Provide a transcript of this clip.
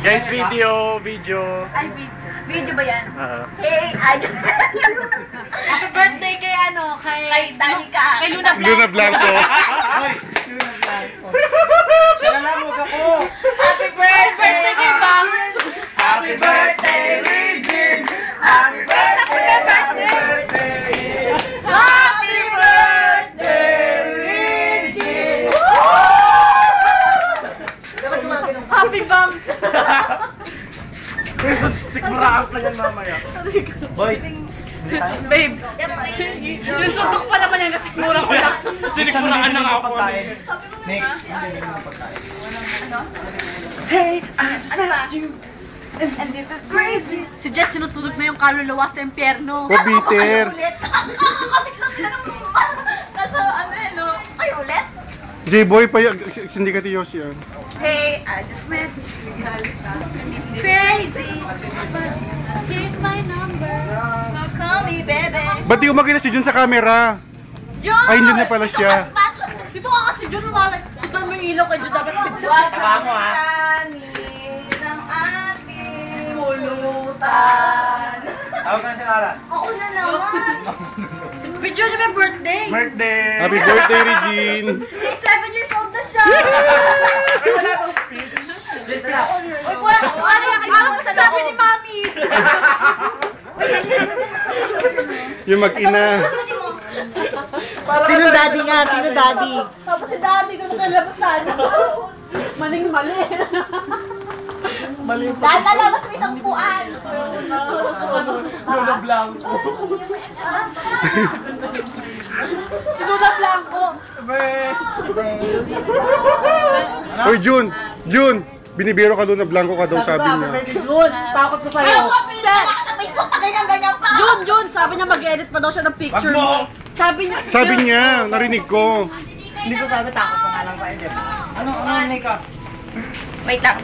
Guys, video. Ay, video ba yan? Hey, I just... Happy birthday kay ano, Kay Danica. Kay Luna Blanco. Luna Blanco. Hoy, Luna Blanco. Siya na lang, huwag ako. Happy birthday Kay Bangs. Happy birthday, Regine! Happy birthday! Happy birthday! Happy birthday, Regine! Happy Bangs. Sigmuraan pa yan mamaya. Boy, Babe, yung suntok pa naman yan kasi mura ko lang. sinigmuraan na nga ako. Next. Hey, I just met you. And this is crazy. Si Jess sinusunod na yung kaluluwa sa impyerno. Pabiter. Ulit. Kakakakabit lang nila ng... Nasa ano eh, no? Ay, ulit? J-Boy pa yung sindikati Yossi yan. Hey, I just met you. Crazy. Here's my number. So call me, baby. Ba't di umakita si Jun sa camera? Jun! Ay, hindi na pala siya. Dito ka kasi Jun, kita mo yung ilaw kay Jun. Dapat Taba mo, ha? ng ating mulutan. Tawag ka na si Lala. Ako na naman. Video niya may birthday. Birthday! Happy birthday, Regine. Hey, 7 years old na siya. Wala akong speech. Uy, kuya, ano yung Parang sabi ni Mami. Yung mag-ina. Sino daddy nga? Sino daddy? Tapos si Daddy ko nakalabasan. Maning mali. Mali po. Dahil nalabas may isang puan. Luna Blanco. Si Luna Blanco. Oy, Jun, binibiro ka doon na Blanco ka daw, sabi niya. Jun, takot ko sa'yo. Ako, pinila ka sa Facebook pa ganyan-ganyan pa. Jun, sabi niya mag-edit pa daw siya ng picture Wag mo. mo. Sabi niya, narinig ko. Hindi ko sabi, takot ko nga lang pa edit. Ano, Nika? Wait lang.